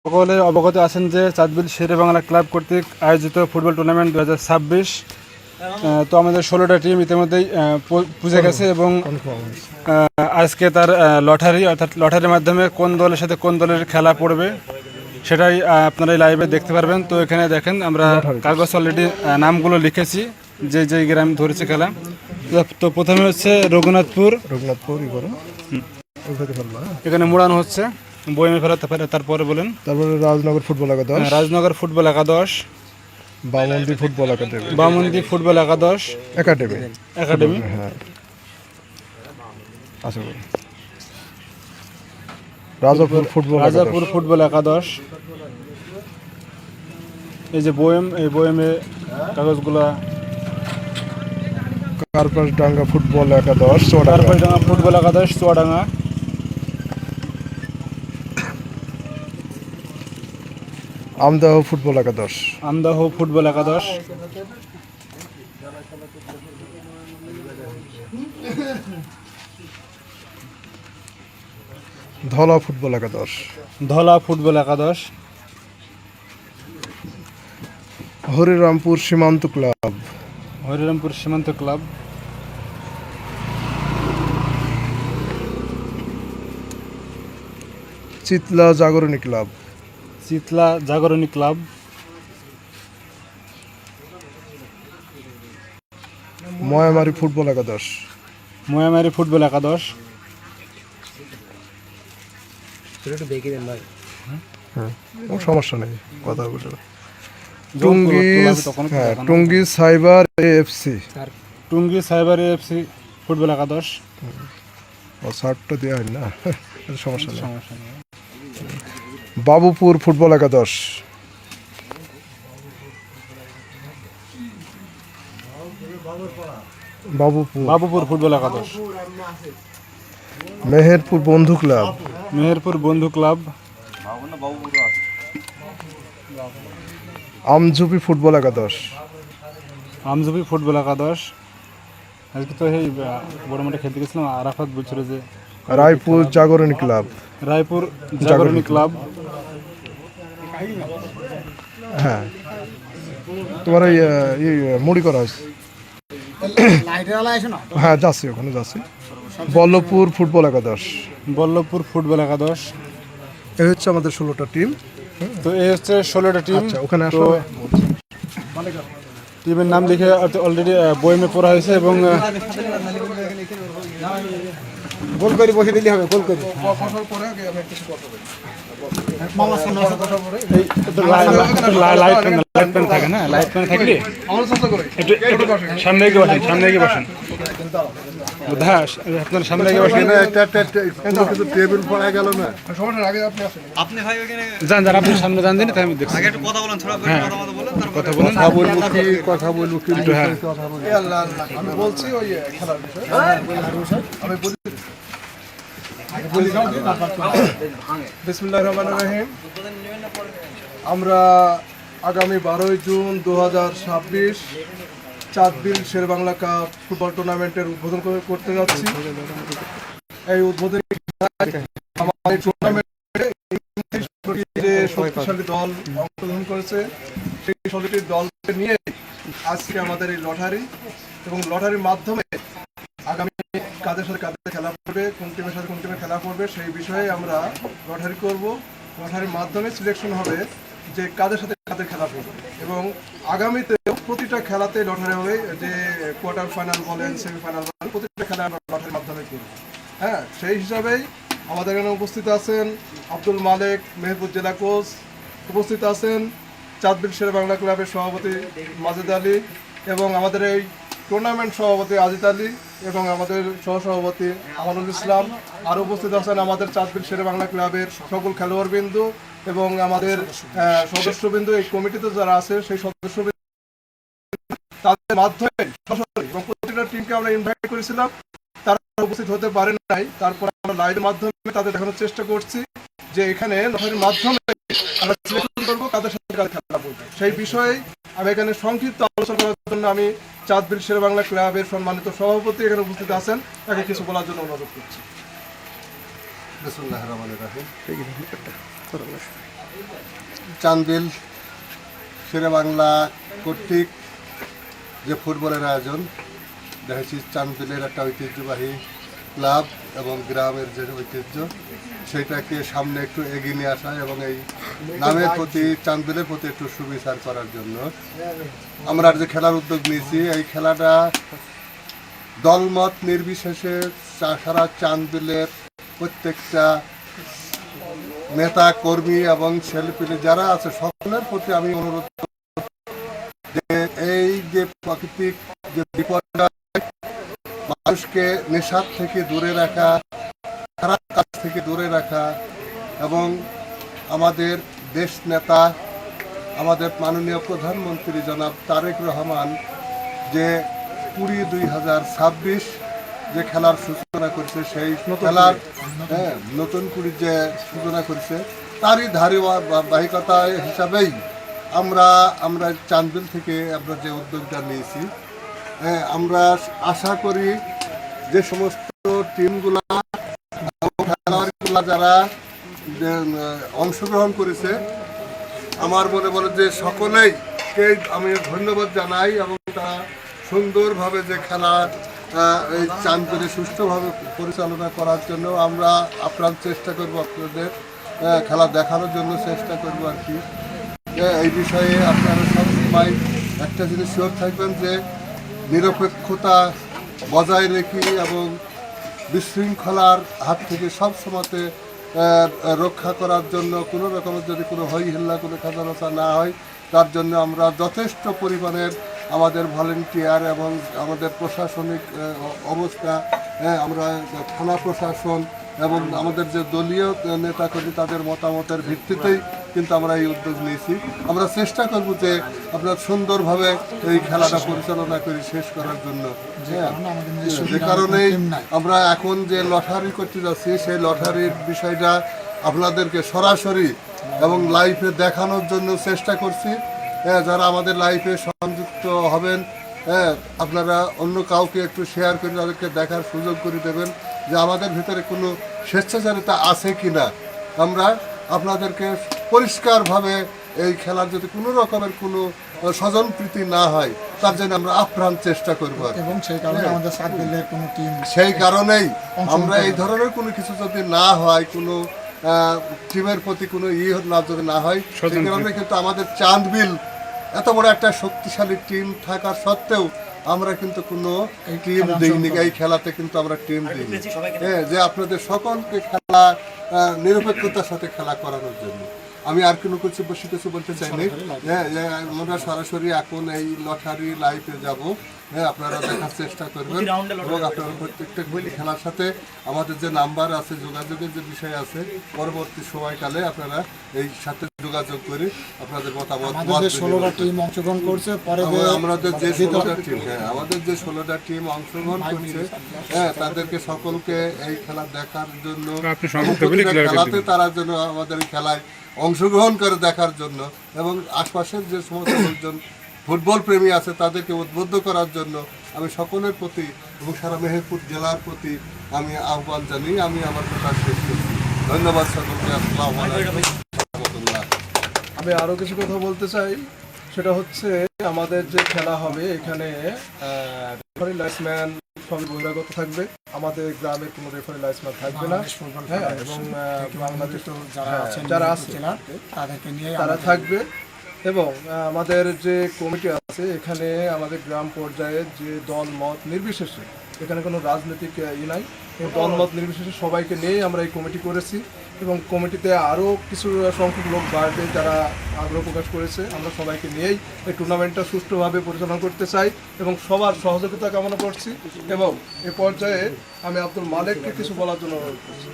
সকলে অবগত আছেন যে চাঁদবিল শেরে বাংলা ক্লাব কর্তৃক আয়োজিত ফুটবল টুর্নামেন্ট 2026। তো আমাদের 16টা টিম ইতিমধ্যেই পুজে গেছে এবং আজকে তার লটারি অর্থাৎ লটারির মাধ্যমে কোন দলের সাথে কোন দলের খেলা পড়বে সেটাই আপনারা লাইভে দেখতে পারবেন। তো এখানে দেখেন আমরা কাগজ অলরেডি নামগুলো লিখেছি যে যে গ্রাম ধরেছে খেলা। তো প্রথমে হচ্ছে রঘুনাথপুর, এখানে মোড়ানো হচ্ছে বইমে ফেরাতে পারে। তারপরে বলেন, তারপরে রাজনগর ফুটবল একাদশ, রাজনগর ফুটবল একাদশ, Bamondi football academy, Bamondi football একাদশ একাডেমি একাডেমি হ্যাঁ আচ্ছা, রাজাপুর ফুটবল, রাজাপুর ফুটবল একাদশ। এই যে বইম, এই বইমে কাগজগুলা। কার্পাসডাঙ্গা ফুটবল একাদশ, কার্পাসডাঙ্গা ফুটবল একাদশ চুয়াডাঙ্গা। আমদাহ ফুটবল একাদশ, আমদাহ ফুটবল একাদশ। ধলা ফুটবল একাদশ, ধলা ফুটবল একাদশ। Harirampur Simanta club, Harirampur Simanta club. Chitla Jagarani club, Chitla Jagarani club. Mayamari football একাদশ, ময়ামারি ফুটবল একাদশ। সমস্যা নেই, কথা বলতে। Tungi cyber AFC, Tungi cyber AFC football একাদশ। শার্টটা দেওয়া হয় না, সমস্যা নেই। বাবুপুর ফুটবল একাদশ, বাবুপুর ফুটবল একাদশ। মেহেরপুর বন্ধু ক্লাব, মেহেরপুর বন্ধু ক্লাব। আমঝুপি ফুটবল একাদশ, আমঝুপি ফুটবল একাদশ। আজকে তো এই বড় মাঠে খেলতে গেছিলাম, আরাফাত বলছিল যে রায়পুর জাগরণী ক্লাব, রায়পুর জাগরণী ক্লাব। হ্যাঁ তোমার এই মুড়ি করা আছে, হ্যাঁ যাচ্ছি, ওখানে যাচ্ছি। বল্লভপুর ফুটবল একাদশ, বল্লভপুর ফুটবল একাদশ। এই হচ্ছে আমাদের 16টা টিম। তো এই হচ্ছে 16টা টিম। ওখানে তো টিমের নাম লিখে অলরেডি বইমে পড়া হয়েছে এবং গোল করে বসে দিলে হবে, গোল করে। লাইট প্যান থাকে না, লাইট প্যান থাকলে সামনে গিয়ে বসেন, সামনে গিয়ে বসেন। আপনার সামনে গিয়ে বসেন। টেবিল পড়া গেল না, যান যান, আপনি সামনে যান দিন, তাই আমি দেখছি। কথা বলুন, কথা বলবো কিন্তু হ্যাঁ আমি বলছি ওই খেলার বিষয়। আমি বলি বিসমিল্লাহির রহমানির রহিম। আমরা আগামী 12ই জুন 2026 চাঁদবিল শেরেবাংলা কাপ ফুটবল টুর্নামেন্টের উদ্বোধন করতে যাচ্ছি। এই উদ্বোধনী আমাদের টুর্নামেন্টে যে শক্তিশালী দল অংশগ্রহণ করেছে সেই 16টি দলকে নিয়ে আজকে আমাদের এই লটারি, এবং লটারির মাধ্যমে আগামী কাদের সাথে কাদের খেলা পড়বে, কোন টিমের সাথে কোন টিমের খেলা পড়বে সেই বিষয়ে আমরা লটারি করব। লটারির মাধ্যমে সিলেকশন হবে যে কাদের সাথে কাদের খেলা পড়বে, এবং আগামীতে প্রতিটা খেলাতে লটারি হবে, যে কোয়ার্টার ফাইনাল বলেন, সেমিফাইনাল বলেন, প্রতিটা খেলা আমরা লটারির মাধ্যমে করব। হ্যাঁ, সেই হিসাবেই আমাদের এখানে উপস্থিত আছেন আব্দুল মালেক, মেহেরপুর জেলা কোচ, উপস্থিত আছেন চাঁদবিল শেরেবাংলা ক্লাবের সভাপতি মাজেদ আলী, এবং আমাদের এই টুর্নামেন্ট সভাপতি আজিত আলী, এবং আমাদের সহসভাপতি আমানুল ইসলাম। আর উপস্থিত আছেন আমাদের চাঁদবিল শেরেবাংলা ক্লাবের সকল খেলোয়াড়বৃন্দ এবং আমাদের সদস্যবৃন্দ। এই কমিটিতে যারা আছে সেই সদস্যবৃন্দ, তাদের মাধ্যমে এবং প্রতিটা টিমকে আমরা ইনভাইট করেছিলাম, তারা উপস্থিত হতে পারেন নাই। তারপর আমরা লাইভের মাধ্যমে তাদের দেখানোর চেষ্টা করছি যে এখানে লটারির মাধ্যমে আমরা সিলেকশন করবো কাদের সাথে কাদের খেলা বলবো। সেই বিষয়ে আমি এখানে সংক্ষিপ্ত আলোচনা করার জন্য আমি চাঁদবিল শেরেবাংলা ক্লাবের সম্মানিত সভাপতি এখানে উপস্থিত আছেন, তাকে কিছু বলার জন্য অনুরোধ করছি। বিসমিল্লাহির রহমানির রহিম। চান্দিল শেরেবাংলা কর্তৃক যে ফুটবলের আয়োজন দেখেছি, চান্দিলের একটা ঐতিহ্যবাহী ক্লাব এবং গ্রামের যে ঐতিহ্য সেটাকে সামনে একটু এগিয়ে নিয়ে আসা এবং এই নামের প্রতি, চান্দিলের প্রতি একটু সুবিচার করার জন্য আমরা যে খেলার উদ্যোগ নিয়েছি। এই খেলাটা দলমত নির্বিশেষে সারা চান্দিলের প্রত্যেকটা নেতা কর্মী এবং ছেলেপিলে যারা আছে সকলের প্রতি আমি অনুরোধ যে এই যে প্রাকৃতিক যে বিপর্যয়, মানুষকে নেশার থেকে দূরে রাখা, খারাপ কাজ থেকে দূরে রাখা এবং আমাদের দেশ নেতা, আমাদের মাননীয় প্রধানমন্ত্রী জনাব তারেক রহমান যে 20-2026 যে খেলার সূচনা করছে, সেই খেলার নতুন কুড়ি যে সূচনা করছে তারই ধারাবাহিকতা হিসাবেই আমরা চান্দিল থেকে আমরা যে উদ্যোগটা নিয়েছি। আমরা আশা করি যে সমস্ত টিমগুলা, খেলোয়াড়গুলা যারা অংশগ্রহণ করেছে, আমার মনে বলে যে সকলেইকে আমি ধন্যবাদ জানাই এবং তারা সুন্দরভাবে যে খেলা এই চান্দিলে সুষ্ঠুভাবে পরিচালনা করার জন্য আমরা আপ্রাণ চেষ্টা করব, আপনাদের খেলা দেখানোর জন্য চেষ্টা করব আর কি। এই বিষয়ে আপনারা সবসময় একটা জিনিস শিওর থাকবেন যে নিরপেক্ষতা বজায় রেখে এবং বিশৃঙ্খলার হাত থেকে সবসময়তে রক্ষা করার জন্য কোনো রকমের যদি কোনো হই হল্লা, কোনো খাজানাচা না হয়, তার জন্য আমরা যথেষ্ট পরিমাণের আমাদের ভলেন্টিয়ার এবং আমাদের প্রশাসনিক অবস্থা, আমরা থানা প্রশাসন এবং আমাদের যে দলীয় নেতাকর্মী তাদের মতামতের ভিত্তিতেই কিন্তু আমরা এই উদ্যোগ নিয়েছি। আমরা চেষ্টা করব যে আপনার সুন্দরভাবে এই খেলাটা পরিচালনা করে শেষ করার জন্য। যে কারণেই আমরা এখন যে লটারি করতে যাচ্ছি, সেই লটারির বিষয়টা আপনাদেরকে সরাসরি এবং লাইভে দেখানোর জন্য চেষ্টা করছি। যারা আমাদের লাইভে সংযুক্ত হবেন, আপনারা অন্য কাউকে একটু শেয়ার করে তাদেরকে দেখার সুযোগ করে দেবেন যে আমাদের ভিতরে কোনো স্বেচ্ছাচারিতা আছে কি না। আমরা আপনাদেরকে পরিষ্কারভাবে এই খেলার যদি কোনো রকমের কোনো স্বজনপ্রীতি না হয় তার জন্য আমরা আপ্রাণ চেষ্টা করবো এবং সেই কারণে আমাদের চান্দিলের কোনো টিম, সেই কারণেই আমরা এই ধরনের কোনো কিছু যদি না হয়, কোনো টিমের প্রতি কোনো যদি না হয়, সেই কারণে কিন্তু আমাদের চান্দিল এত বড় একটা শক্তিশালী টিম থাকার সত্ত্বেও আমরা কিন্তু কোনো টিম দিইনি। এই খেলাতে কিন্তু আমরা টিম দিইনি, যে আপনাদের সকলকে খেলা নিরপেক্ষতার সাথে খেলা করানোর জন্য। আমি আর কোনো বেশি কিছু বলতে চাইনি। আমরা সরাসরি এখন এই লটারি লাইভে যাব, আপনারা দেখার চেষ্টা করবেন এবং আপনারা প্রত্যেকটা খেলার সাথে আমাদের যে নাম্বার আছে, যোগাযোগের যে বিষয় আছে, পরবর্তী সময়কালে আপনারা এই সাথে যোগাযোগ করে আপনাদের মতামত। আমাদের 16টা টিম অংশগ্রহণ করছে, পরে আমাদের যে 16টা টিম আমাদের যে 16টা টিম অংশগ্রহণ করছে, তাদেরকে সকলকে এই খেলা দেখার জন্য, খেলাতে তারা যেন আমাদের এই খেলায় অংশগ্রহণ করে দেখার জন্য এবং আশপাশের যে সমস্ত লোকজন ফুটবল প্রেমী আছে তাদেরকে উদ্বুদ্ধ করার জন্য আমি সকলের প্রতি এবং সারা মেহেরপুর জেলার প্রতি আমি আহ্বান জানিয়ে আমি আমার কথা শেষ করছি। ধন্যবাদ সকলকে। আসসালামু আলাইকুম রাহমাতুল্লাহ। আমি আরও কিছু কথা বলতে চাই, সেটা হচ্ছে আমাদের যে খেলা হবে এখানে রেফারি লাইসম্যান সবই বহিরাগত থাকবে, আমাদের গ্রামের কোনো রেফারি লাইসম্যান থাকবে না। এবং বাংলাদেশ যারা আছে তাদেরকে নিয়ে তারা থাকবে এবং আমাদের যে কমিটি আছে এখানে আমাদের গ্রাম পর্যায়ে যে দল মত নির্বিশেষে, এখানে কোনো রাজনৈতিক নাই, দল মত নির্বিশেষে সবাইকে নিয়েই আমরা এই কমিটি করেছি এবং কমিটিতে আরও কিছু সংখ্যক লোক বাড়বে যারা আগ্রহ প্রকাশ করেছে। আমরা সবাইকে নিয়েই এই টুর্নামেন্টটা সুষ্ঠুভাবে পরিচালনা করতে চাই এবং সবার সহযোগিতা কামনা করছি। এবং এ পর্যায়ে আমি আব্দুল মালিককে কিছু বলার জন্য অনুরোধ করছি।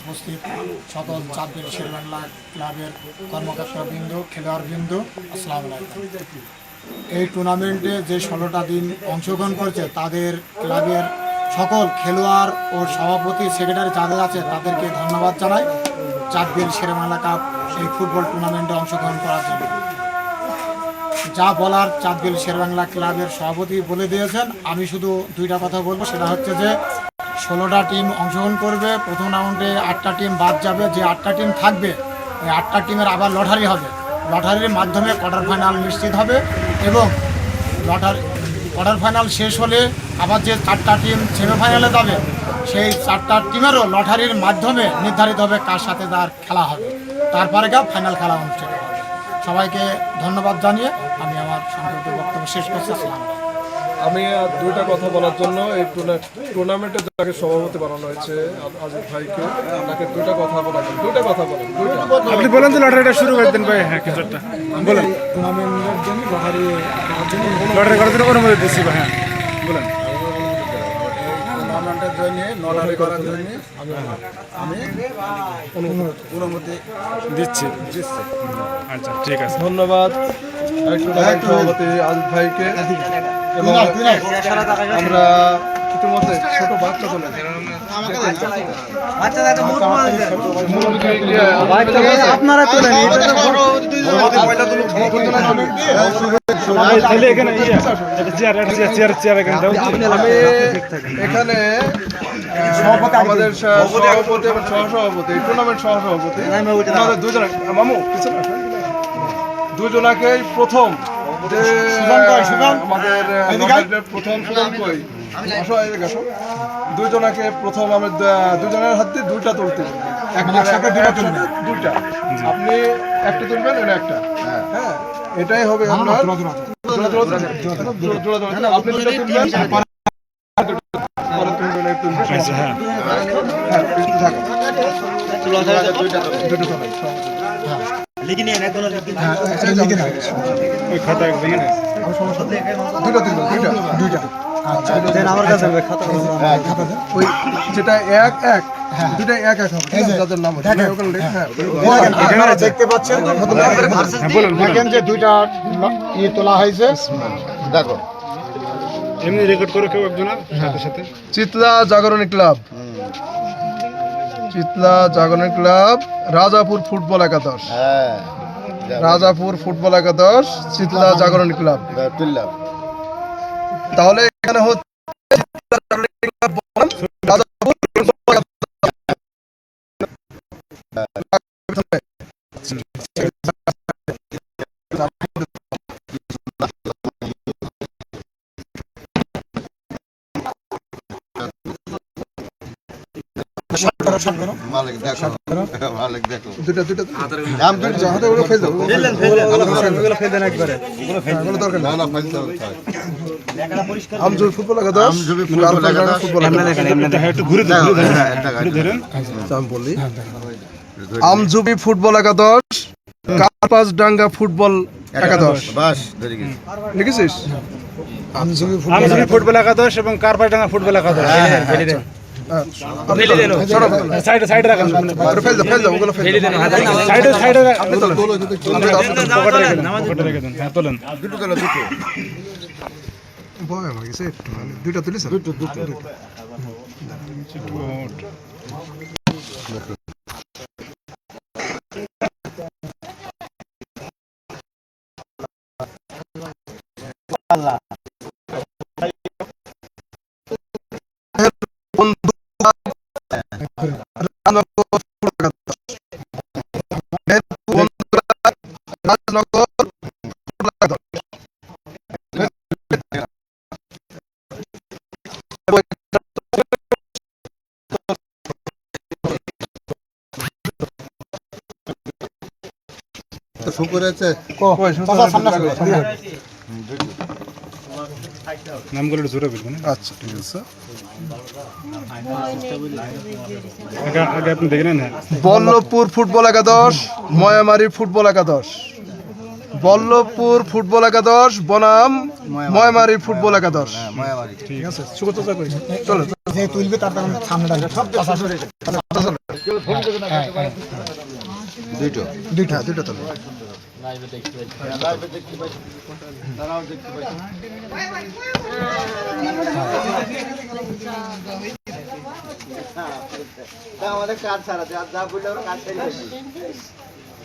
উপস্থিত সকল চান্দিল শেরেবাংলা ক্লাবের কর্মকর্তাবৃন্দ, খেলোয়াড়বৃন্দ, আসসালামু আলাইকুম। এই টুর্নামেন্টে যে 16টা দিন অংশগ্রহণ করছে তাদের ক্লাবের সকল খেলোয়াড় ও সভাপতি, সেক্রেটারি যাদের আছে তাদেরকে ধন্যবাদ জানাই চান্দিল শেরেবাংলা কাপ এই ফুটবল টুর্নামেন্টে অংশগ্রহণ করার জন্য। যা বলার চান্দিল শেরেবাংলা ক্লাবের সভাপতি বলে দিয়েছেন, আমি শুধু দুইটা কথা বলবো। সেটা হচ্ছে যে 16টা টিম অংশগ্রহণ করবে, প্রথম রাউন্ডে 8টা টিম বাদ যাবে, যে 8টা টিম থাকবে এই 8টা টিমের আবার লটারি হবে। লটারির মাধ্যমে কোয়ার্টার ফাইনাল নিশ্চিত হবে এবং কোয়ার্টার ফাইনাল শেষ হলে আবার যে 4টা টিম সেমিফাইনালে যাবে সেই 4টা টিমেরও লটারির মাধ্যমে নির্ধারিত হবে কার সাথে তার খেলা হবে, তারপরে ফাইনাল খেলা অনুষ্ঠিত হবে। সবাইকে ধন্যবাদ জানিয়ে আমি আমার সংক্ষিপ্ত বক্তব্য শেষ করছি। আসসালামু আলাইকুম। আমি দুইটা কথা বলার জন্য এই টুর্নামেন্টে যাকে সভাপতি বানানো হয়েছে আজিজ ভাইকে, তাকে দুইটা কথা বলার জন্য দুইটা আপনি বলেন তো লটারিটা শুরু করে দেন ভাই। হ্যাঁ, কিছু একটা বলেন। টুর্নামেন্টের জন্য লটারি লটারি করার জন্য অনুমতি দিচ্ছি ভাই। হ্যাঁ বলেন। টুর্নামেন্টের জন্য লটারি করার জন্য আমি অনুমতি দিচ্ছি। আচ্ছা ঠিক আছে, ধন্যবাদ এই টুর্নামেন্ট সভাপতি আজিজ ভাইকে। এবং আমরা ইতিমধ্যে ছোট বাচ্চা তোলে আপনারা তোলেন আমি এখানে আমাদের সভাপতি এবং সহসভাপতি টুর্নামেন্ট সহসভাপতি আমাদের দুজনাকেই প্রথম যে আমাদের প্রথম সুদানকই দুজনাকে প্রথম আমি দুজনের হাতে দুইটা তুলতে দুইটা, আপনি একটা তুলবেন এটা একটা। হ্যাঁ, এটাই হবে আপনার আপনি দুটো তুলবেন যেটা এক এক দুটাই এক এক হবে যাদের নাম দেখতে পাচ্ছেন দেখেন যে দুইটা ইয়ে তোলা হয়েছে। দেখো এমনি রেকর্ড করে কেউ একজনের সাথে সাথে। Chitla Jagarani club, Chitla Jagarani club, Rajapur football একাদশ, রাজাপুর ফুটবল একাদশ, চিতলা জাগরণী ক্লাব। তাহলে এখানে হচ্ছে রাজাপুর ফুটবল একাদশ। মালিক দেখো, মালিক দেখো। দুটা দুটা দাম দুটো হাতে ওগুলো ফেলে দাও, ওগুলো ফেলে দেন একবারে, ওগুলো দরকার না নেই। না ফেলতে হবে। আমজুর ফুটবল একাদশ, আমজুবি ফুটবল একাদশ। ফুটবল একাদশ। একটু ঘুরে ধরেন। আমি বললি আমজুবি ফুটবল একাদশ, কার্পাসডাঙ্গা ফুটবল একাদশ। বাস ধরে গেছি। লিখেছিস? আমজুবি ফুটবল একাদশ এবং কারপাইডাঙ্গা ফুটবল একাদশ। সাইডে সাইডে রাখেন, ফেল দাও, ফেল দাও, ওগুলো ফেল দাও। সাইডে সাইডে আপনি তোলেন, পকেটে রেখে দেন, পকেটে রেখে দেন। হ্যাঁ তোলেন। দুটো তোলো, দুটো। ভয় আমার গেছে, দুইটা তুলিস? তো শুকুর আছে। নামগুলো একটু জোরে বলবেন। আচ্ছা ঠিক আছে। আগে আপনি দেখে নেন। বল্লভপুর ফুটবল একাদশ, ময়ামারি ফুটবল একাদশ, বল্লভপুর ফুটবল একাদশ বনাম ময়ামারি ফুটবল একাদশ। ঠিক আছে, চলো যে তুলবে তার সামনে দুটো। দুইটা দুইটা তোলো।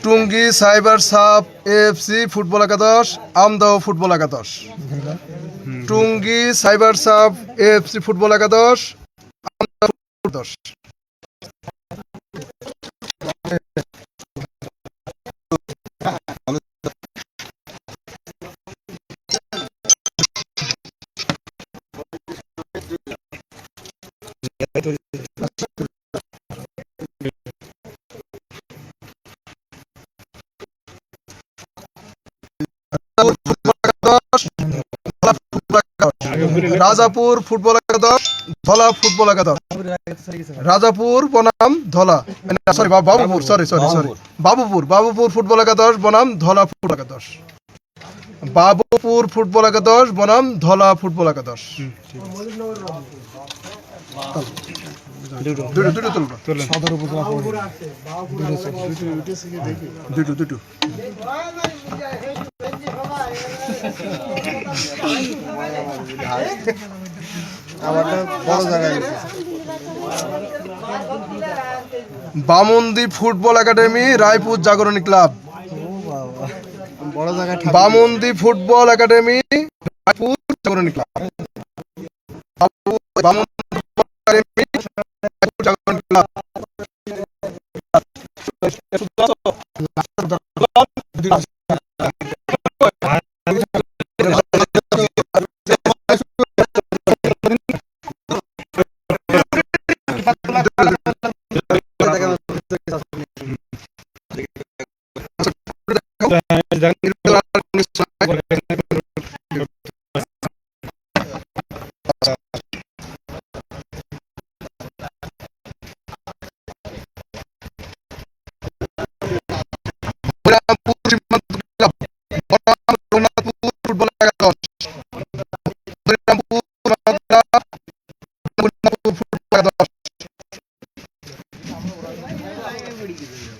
টুঙ্গি সাইবার সাব এএফসি ফুটবল একাদশ, আমদাও ফুটবল একাদশ। টুঙ্গি সাইবার সাব এএফসি ফুটবল একাদশ, আমদাও ফুটবল একাদশ। রাজাপুর ফুটবল একাদশ, ধলা ফুটবল একাদশ। রাজাপুর বনাম ধলা, সরি বাবুপুর, বাবুপুর ফুটবল একাদশ বনাম ধলা ফুটবল একাদশ। বাবুপুর ফুটবল একাদশ বনাম ধলা ফুটবল একাদশ। দুটো তুলবা। দুটো Bamundi football academy, Raipur Jagarani club. Bamundi football academy, Raipur Jagarani club. Bamundi football academy, Raipur Jagarani club.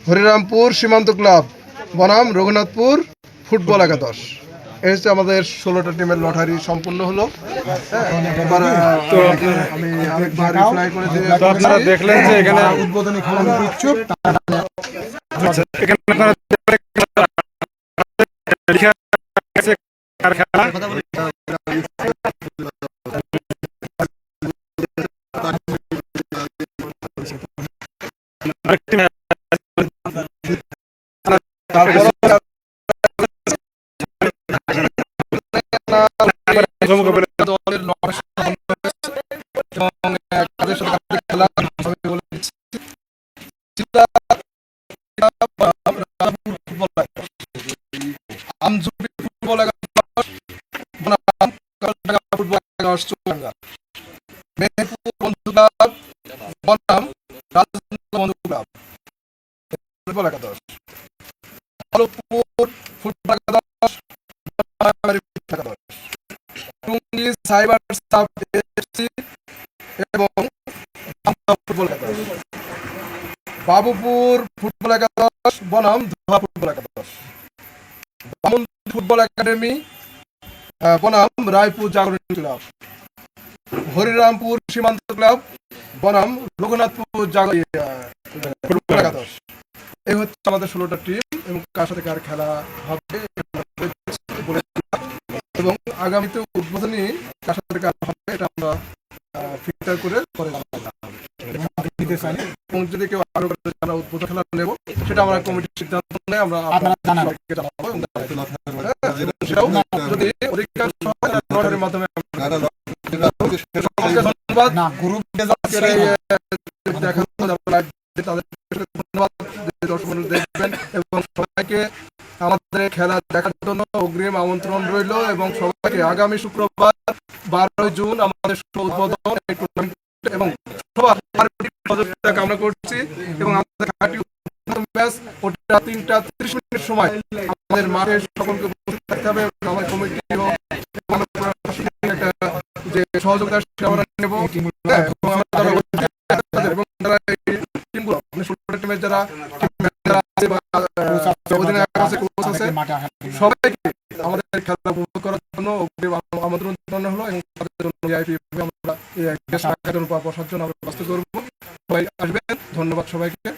Harirampur Simanta club বনাম রঘুনাথপুর ফুটবল একাদশ। এই হচ্ছে আমাদের 16টা টিমের লটারি সম্পূর্ণ হলো। এবার আমি আরেকবার রিপ্লাই করে দিয়ে তো আপনারা দেখলেন যে এখানে উদ্বোধনী খেলা ইচ্ছুক এখানে আপনারা লেখা আছে কার খেলা। আরেকটি ম্যাচ সাইবার স্টাফ এবং ফুটবল একাদশ। বাবুপুর ফুটবল একাদশ বনাম ধলা ফুটবল একাদশ। বামুন ফুটবল একাডেমি বনাম রায়পুর জাগরণী ক্লাব। হরিরামপুর সীমান্ত ক্লাব বনাম রঘুনাথপুর ফুটবল একাদশ। এই হচ্ছে আমাদের 16টা টিম এবং কার সাথে কার খেলা হবে এবং আগামীতে উদ্বোধনী কার সাথে কার হবে এটা আমরা ফিল্টার করে পরে এবং যদি কেউ আরো আমরা উদ্বোধন খেলা নেব সেটা আমরা কমিটির সিদ্ধান্ত নিয়ে আমরা সবাইকে জানাবো এবং সেটাও যদি অধিকাংশ লটারির মাধ্যমে ধন্যবাদ ধন্যবাদ দর্শক দেখবেন এবং সবাইকে আমাদের খেলা দেখার জন্য অগ্রিম আমন্ত্রণ রইল এবং সবাইকে আগামী শুক্রবার 12 জুন আমাদের উদ্বোধন এবং সবার কামনা করছি এবং আমাদের ম্যাচ ওটা 3:30 মিনিট সময় আমাদের মাঠে সকলকে উপস্থিত থাকতে হবে। আমাদের কমিটি যে সহযোগিতা আমরা নেব এবং টিমের যারা সবাইকে আমাদের খেলা উপভোগ করার জন্য আমন্ত্রণ জানানো হলো এবং তাদের জন্য আমরা বসার জন্য আমরা ব্যবস্থা করবো। সবাই আসবেন। ধন্যবাদ সবাইকে।